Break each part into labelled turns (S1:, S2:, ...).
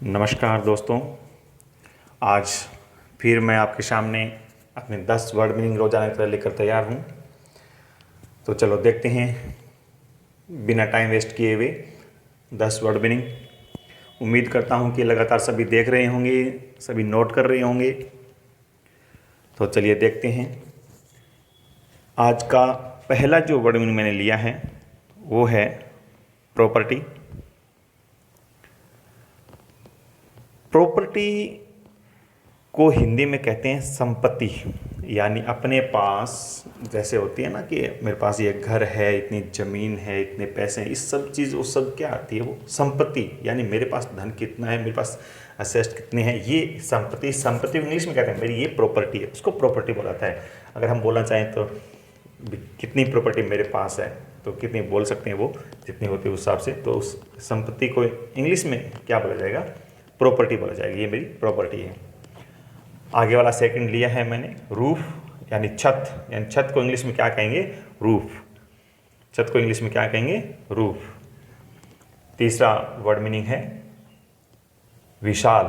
S1: नमस्कार दोस्तों। आज फिर मैं आपके सामने अपने 10 वर्ड मीनिंग रोजाना की तरह लेकर तैयार हूँ। तो चलो देखते हैं बिना टाइम वेस्ट किए हुए 10 वर्ड मीनिंग। उम्मीद करता हूँ कि लगातार सभी देख रहे होंगे, सभी नोट कर रहे होंगे। तो चलिए देखते हैं। आज का पहला जो वर्ड मीनिंग मैंने लिया है वो है प्रॉपर्टी। प्रॉपर्टी को हिंदी में कहते हैं संपत्ति, यानी अपने पास जैसे होती है ना कि मेरे पास ये घर है, इतनी ज़मीन है, इतने पैसे हैं, इस सब चीज़ वो सब क्या आती है, वो संपत्ति। यानी मेरे पास धन कितना है, मेरे पास असेस्ट कितने हैं, ये संपत्ति। संपत्ति इंग्लिश में कहते हैं मेरी ये प्रॉपर्टी है, उसको प्रॉपर्टी बोला जाता है। अगर हम बोलना चाहें तो कितनी प्रॉपर्टी मेरे पास है तो कितनी बोल सकते हैं, वो जितनी होती है उस हिसाब से। तो उस संपत्ति को इंग्लिश में क्या बोला जाएगा, प्रॉपर्टी बोला जाएगा। ये मेरी प्रॉपर्टी है। आगे वाला सेकंड लिया है मैंने रूफ, यानी छत। यानी छत को इंग्लिश में क्या कहेंगे, रूफ। छत को इंग्लिश में क्या कहेंगे, रूफ। तीसरा वर्ड मीनिंग है विशाल।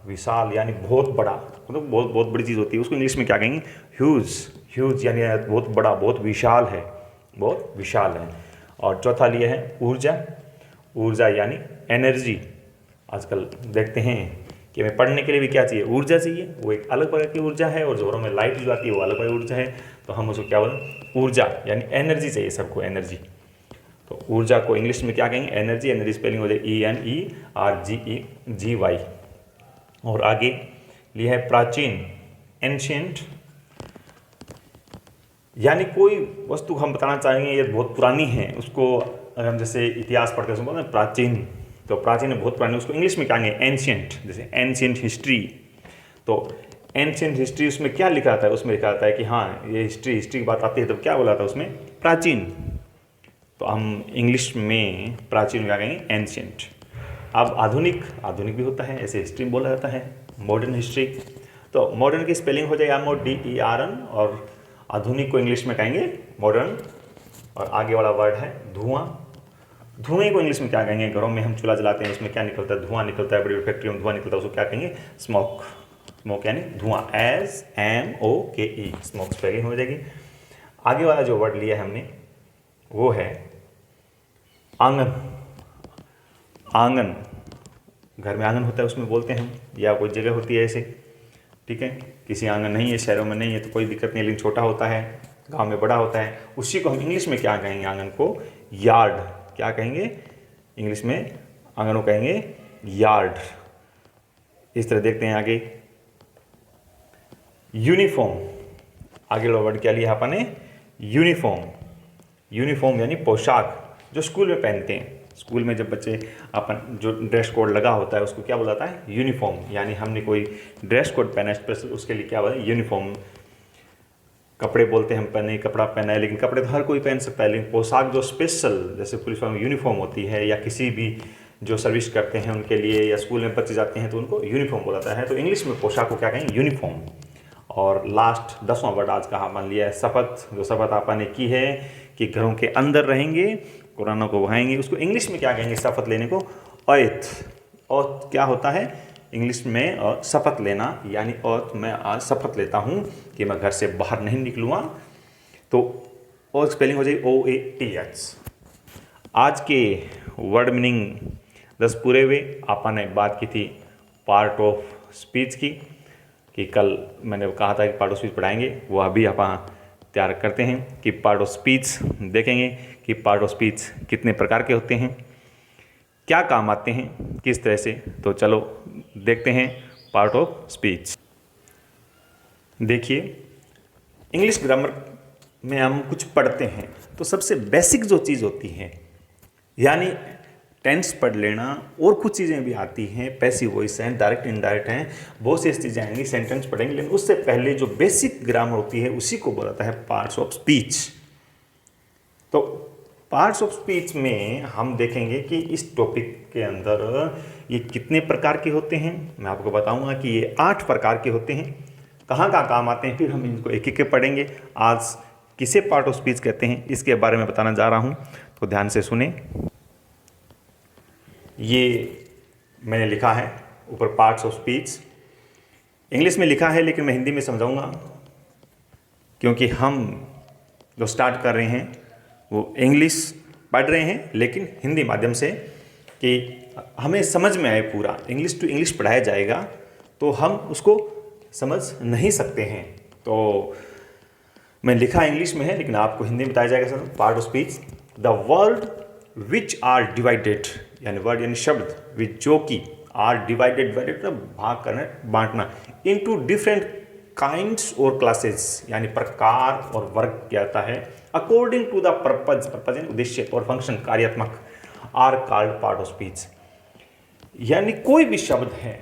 S1: विशाल यानी बहुत बड़ा, मतलब बहुत बहुत बड़ी चीज़ होती है, उसको इंग्लिश में क्या कहेंगे, ह्यूज। ह्यूज यानी बहुत बड़ा, बहुत विशाल है, बहुत विशाल है। और चौथा लिया है ऊर्जा। ऊर्जा यानी एनर्जी। आजकल देखते हैं कि हमें पढ़ने के लिए भी क्या चाहिए, ऊर्जा चाहिए। वो एक अलग प्रकार की ऊर्जा है, और जोरों में लाइट जो आती है वो अलग प्रकार की ऊर्जा है। तो हम उसको क्या बोलें, ऊर्जा। यानी एनर्जी चाहिए सबको, एनर्जी। तो ऊर्जा को इंग्लिश में क्या कहेंगे, एनर्जी। एनर्जी स्पेलिंग हो जाए ENERGY। और आगे लिया है प्राचीन, एंशियंट। यानी कोई वस्तु हम बताना चाहेंगे ये बहुत पुरानी है, उसको अगर हम जैसे इतिहास पढ़ते हैं उसमें बोलते हैं प्राचीन। तो प्राचीन है, बहुत पुरानी, उसको इंग्लिश में क्या कहेंगे, एंशियंट। जैसे एंशियंट हिस्ट्री। तो एंशियंट हिस्ट्री उसमें क्या लिखा रहता है, उसमें लिखा रहता है कि हाँ ये हिस्ट्री की बात आती है तो क्या बोला था उसमें, प्राचीन। तो हम इंग्लिश में प्राचीन क्या कहेंगे, एंशियंट। अब आधुनिक, आधुनिक भी होता है, ऐसे हिस्ट्री बोला जाता है, मॉडर्न हिस्ट्री। तो मॉडर्न की स्पेलिंग हो जाए MODERN, और आधुनिक को इंग्लिश में कहेंगे मॉडर्न। और आगे वाला वर्ड है धुआं। धुएं को इंग्लिश में क्या कहेंगे, घरों में हम चूल्हा जलाते हैं उसमें क्या निकलता है, धुआं निकलता है, बड़ी बड़ी फैक्ट्री में धुआं निकलता है, उसको क्या कहेंगे, स्मोक। स्मोक यानी धुआं, SMOKE, स्मोक स्पेलिंग हो जाएगी। आगे वाला जो वर्ड लिया है हमने वो है आंगन। आंगन, घर में आंगन होता है उसमें बोलते हैं हम, या कोई जगह होती है ऐसे, ठीक है। किसी आंगन नहीं है, शहरों में नहीं है तो कोई दिक्कत नहीं, लेकिन छोटा होता है, गांव में बड़ा होता है, उसी को हम इंग्लिश में क्या कहेंगे, आंगन को यार्ड। क्या कहेंगे इंग्लिश में, आंगन को कहेंगे यार्ड। इस तरह देखते हैं आगे यूनिफॉर्म। आगे वाला वर्ड क्या लिया आपने, यूनिफॉर्म। यूनिफॉर्म यानी पोशाक, जो स्कूल में पहनते हैं। स्कूल में जब बच्चे अपन जो ड्रेस कोड लगा होता है उसको क्या बोला जाता है, यूनिफॉर्म। यानी हमने कोई ड्रेस कोड पहना है स्पेशल, उसके लिए क्या बोलते हैं, यूनिफॉर्म। कपड़े बोलते हैं हम पहने, कपड़ा पहना है, लेकिन कपड़े तो हर कोई पहन सकता है, लेकिन पोशाक जो स्पेशल, जैसे पुलिस वालों की यूनिफॉर्म होती है, या किसी भी जो सर्विस करते हैं उनके लिए, या स्कूल में बच्चे जाते हैं तो उनको यूनिफॉर्म बोला जाता है। तो इंग्लिश में पोशाक को क्या कहेंगे, यूनिफॉर्म। और लास्ट 10वां वर्ड आज का आपने लिया है शपथ। जो शपथ आपने की है कि घरों के अंदर रहेंगे, कोरोना को भगाएंगे, उसको इंग्लिश में क्या कहेंगे, शपथ लेने को, ओएथ। और क्या होता है इंग्लिश में, और शपथ लेना, यानी और मैं आज शपथ लेता हूँ कि मैं घर से बाहर नहीं निकलूँगा। तो और स्पेलिंग हो जाएगी OATH। आज के वर्ड मीनिंग 10 पूरे हुए। आपने बात की थी पार्ट ऑफ स्पीच की, कि कल मैंने कहा था कि पार्ट ऑफ स्पीच पढ़ाएंगे, वो अभी आप तैयार करते हैं कि पार्ट ऑफ स्पीच देखेंगे कि पार्ट ऑफ स्पीच कितने प्रकार के होते हैं, क्या काम आते हैं, किस तरह से। तो चलो देखते हैं पार्ट ऑफ स्पीच। देखिए, इंग्लिश ग्रामर में हम कुछ पढ़ते हैं तो सबसे बेसिक जो चीज़ होती है, यानी टेंस पढ़ लेना, और कुछ चीज़ें भी आती हैं, पैसिव वॉइस हैं, डायरेक्ट इनडायरेक्ट हैं, बहुत सी चीज़ें आएंगी, सेंटेंस पढ़ेंगे, लेकिन उससे पहले जो बेसिक ग्रामर होती है उसी को बोला जाता है पार्ट्स ऑफ स्पीच। तो पार्ट्स ऑफ स्पीच में हम देखेंगे कि इस टॉपिक के अंदर ये कितने प्रकार के होते हैं। मैं आपको बताऊंगा कि ये 8 प्रकार के होते हैं, कहाँ कहाँ काम आते हैं, फिर हम इनको एक एक के पढ़ेंगे। आज किसे पार्ट ऑफ स्पीच कहते हैं इसके बारे में बताना जा रहा हूँ, तो ध्यान से सुने। ये मैंने लिखा है ऊपर पार्ट्स ऑफ स्पीच इंग्लिश में लिखा है, लेकिन मैं हिंदी में समझाऊंगा, क्योंकि हम जो स्टार्ट कर रहे हैं वो इंग्लिश पढ़ रहे हैं लेकिन हिंदी माध्यम से, कि हमें समझ में आए पूरा। इंग्लिश टू इंग्लिश पढ़ाया जाएगा तो हम उसको समझ नहीं सकते हैं। तो मैं लिखा इंग्लिश में है लेकिन आपको हिंदी में बताया जाएगा sir. Part of speech, the word which are divided, यानी वर्ड यानी शब्द, विच जो कि आर डिवाइडेड, मतलब भाग करना, बांटना, इनटू डिफरेंट काइंड्स और क्लासेस, यानी प्रकार और वर्ग क्या आता है, according to the purpose, purpose यानी उद्देश्य, और फंक्शन कार्यात्मक, are called part of speech. यानी कोई भी शब्द है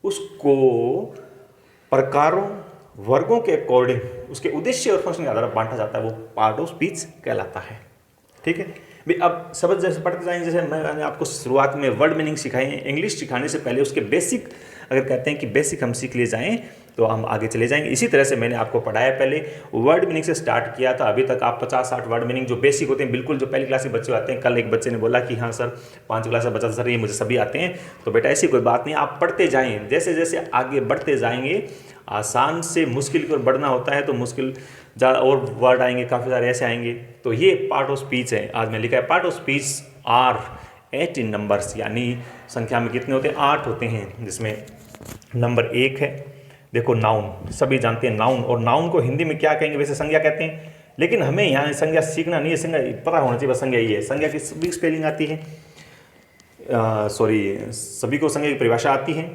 S1: उसको प्रकारों वर्गों के अकॉर्डिंग उसके उद्देश्य और फंक्शन के आधार पर बांटा जाता है, वो पार्ट ऑफ स्पीच कहलाता है। ठीक है भाई। अब शब्द जैसे पढ़ते जाएंगे, जैसे मैंने आपको शुरुआत में वर्ड मीनिंग सिखाई है, इंग्लिश सिखाने से पहले उसके बेसिक, अगर कहते हैं कि बेसिक हम सीख ले जाएं तो हम आगे चले जाएंगे। इसी तरह से मैंने आपको पढ़ाया, पहले वर्ड मीनिंग से स्टार्ट किया था। अभी तक आप 50-60 वर्ड मीनिंग जो बेसिक होते हैं, बिल्कुल जो पहली क्लास के बच्चे आते हैं। कल एक बच्चे ने बोला कि हाँ सर 5वीं क्लास का बच्चा, सर ये मुझे सभी आते हैं। तो बेटा ऐसी कोई बात नहीं, आप पढ़ते जाएँ, जैसे जैसे आगे बढ़ते जाएंगे, आसान से मुश्किल की ओर बढ़ना होता है तो मुश्किल ज़्यादा और वर्ड आएंगे, काफ़ी सारे ऐसे आएंगे। तो ये पार्ट ऑफ स्पीच है। आज मैं लिखा है part of speech are 8 in numbers, यानी संख्या में कितने होते हैं, 8 होते हैं, जिसमें नंबर 1 है। देखो नाउन, सभी जानते हैं नाउन, और नाउन को हिंदी में क्या कहेंगे, वैसे संज्ञा कहते हैं, लेकिन हमें यहाँ संज्ञा सीखना नहीं है, संज्ञा पता होना चाहिए, बस संज्ञा ये है। संज्ञा की सभी स्पेलिंग आती है, सभी को संज्ञा की परिभाषा आती है,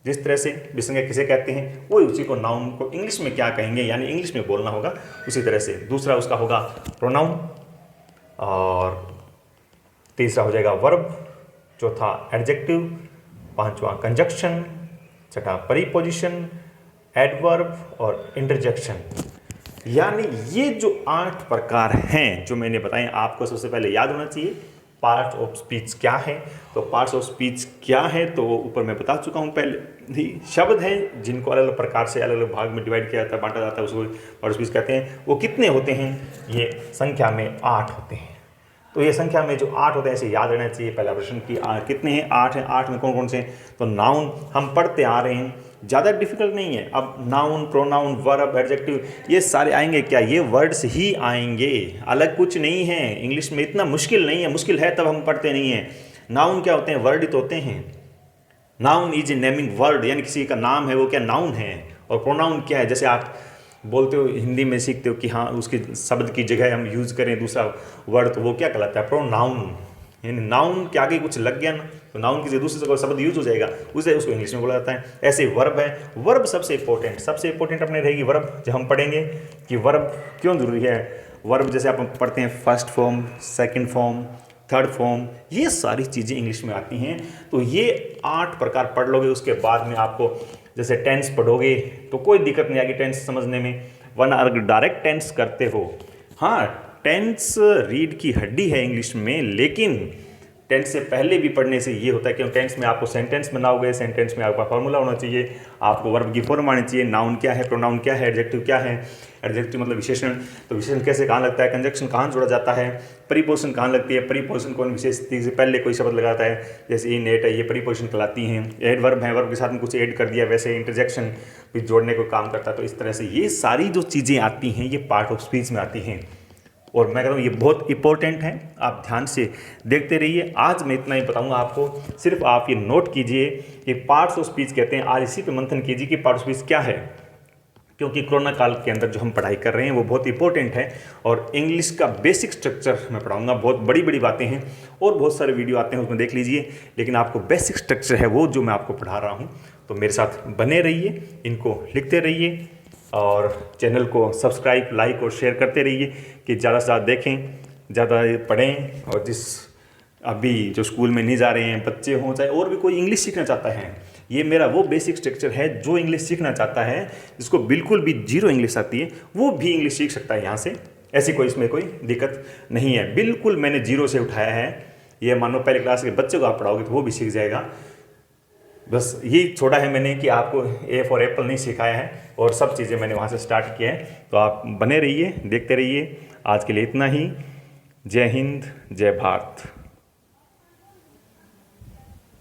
S1: जिस तरह से विसंज्ञा किसे कहते हैं, वो उसी को नाउन को इंग्लिश में क्या कहेंगे, यानी इंग्लिश में बोलना होगा उसी तरह से। दूसरा उसका होगा प्रोनाउन, और तीसरा हो जाएगा वर्ब, चौथा एडजेक्टिव, पांचवा कंजक्शन, छठा प्रीपोजिशन, एडवर्ब और इंटरजेक्शन। यानी ये जो 8 प्रकार हैं जो मैंने बताए, आपको सबसे पहले याद होना चाहिए पार्ट ऑफ स्पीच क्या है। तो पार्ट्स ऑफ स्पीच क्या है, तो ऊपर मैं बता चुका हूँ पहले ही। शब्द हैं जिनको अलग अलग प्रकार से अलग अलग भाग में डिवाइड किया जाता है, बांटा जाता है, उसको पार्ट ऑफ स्पीच कहते हैं। वो कितने होते हैं, ये संख्या में 8 होते हैं। तो ये संख्या में जो 8 होते हैं ऐसे याद रहना चाहिए। पहला प्रश्न कि कितने हैं, 8 हैं। 8 में कौन कौन से हैं, तो नाउन हम पढ़ते आ रहे हैं, ज़्यादा डिफिकल्ट नहीं है। अब नाउन, प्रोनाउन, वर्ब, एडजेक्टिव, ये सारे आएंगे क्या, ये वर्ड्स ही आएंगे, अलग कुछ नहीं है। इंग्लिश में इतना मुश्किल नहीं है, मुश्किल है तब हम पढ़ते नहीं हैं। नाउन क्या होते हैं, वर्ड ही तो होते हैं। Noun is a naming word, यानी किसी का नाम है वो क्या नाउन है। और प्रोनाउन क्या है, जैसे आप बोलते हो हिंदी में सीखते हो कि हाँ उसके शब्द की जगह हम यूज़ करें दूसरा वर्ड, तो वो क्या कहलाता है, प्रोनाउन। यानी नाउन के आगे कुछ लग गया ना, तो नाउन की जगह दूसरी जगह शब्द यूज हो जाएगा, उसे उसको इंग्लिश में बोला जाता है। ऐसे वर्ब है, वर्ब सबसे इंपॉर्टेंट अपने रहेगी वर्ब। जब हम पढ़ेंगे कि वर्ब क्यों जरूरी है, वर्ब जैसे आप पढ़ते हैं first form, second form, third form, ये सारी चीज़ें इंग्लिश में आती हैं। तो ये 8 प्रकार पढ़ लोगे, उसके बाद में आपको जैसे टेंस पढ़ोगे तो कोई दिक्कत नहीं आएगी टेंस समझने में। वरना अगर डायरेक्ट टेंस करते हो, हाँ टेंस रीढ़ की हड्डी है इंग्लिश में, लेकिन टेंस से पहले भी पढ़ने से ये होता है कि टेंस में आपको सेंटेंस बनाओगे, सेंटेंस में आपका फॉर्मूला होना चाहिए, आपको वर्ब की फॉर्म आनी चाहिए, नाउन क्या है, प्रोनाउन क्या है, एडजेक्टिव क्या है, एडजेक्टिव मतलब विशेषण, तो विशेषण कैसे कहाँ लगता है, कंजक्शन कहाँ जोड़ा जाता है, प्रीपोजिशन कहाँ लगती है, प्रीपोजिशन कौन विशेष से पहले कोई शब्द लगाता है, जैसे इन, एट है, ये प्रीपोजिशन कहलाती हैं। एडवर्ब है, वर्ब के साथ में कुछ ऐड कर दिया, वैसे इंटरजेक्शन भी जोड़ने को काम करता है। तो इस तरह से ये सारी जो चीज़ें आती हैं ये पार्ट ऑफ स्पीच में आती हैं, और मैं कहता हूँ ये बहुत इंपॉर्टेंट है, आप ध्यान से देखते रहिए। आज मैं इतना ही बताऊंगा आपको, सिर्फ आप ये नोट कीजिए कि पार्ट्स ऑफ स्पीच कहते हैं। आज इसी पे मंथन कीजिए कि पार्ट ऑफ स्पीच क्या है, क्योंकि कोरोना काल के अंदर जो हम पढ़ाई कर रहे हैं वो बहुत इंपॉर्टेंट है। और इंग्लिश का बेसिक स्ट्रक्चर मैं पढ़ाऊंगा, बहुत बड़ी बड़ी बातें हैं और बहुत सारे वीडियो आते हैं उसमें देख लीजिए, लेकिन आपको बेसिक स्ट्रक्चर है वो जो मैं आपको पढ़ा रहा हूँ। तो मेरे साथ बने रहिए, इनको लिखते रहिए और चैनल को सब्सक्राइब, लाइक और शेयर करते रहिए कि ज़्यादा से ज़्यादा देखें, ज़्यादा पढ़ें। और जिस अभी जो स्कूल में नहीं जा रहे हैं बच्चे हों, चाहे और भी कोई इंग्लिश सीखना चाहता है, ये मेरा वो बेसिक स्ट्रक्चर है। जो इंग्लिश सीखना चाहता है, जिसको बिल्कुल भी जीरो इंग्लिश आती है, वो भी इंग्लिश सीख सकता है यहाँ से। ऐसी कोई इसमें कोई दिक्कत नहीं है, बिल्कुल मैंने जीरो से उठाया है। ये मानो पहले क्लास के बच्चे को आप पढ़ाओगे तो वो भी सीख जाएगा। बस यही छोड़ा है मैंने कि आपको ए फॉर एप्पल नहीं सिखाया है, और सब चीज़ें मैंने वहाँ से स्टार्ट किया है। तो आप बने रहिए, देखते रहिए। आज के लिए इतना ही। जय हिंद, जय भारत।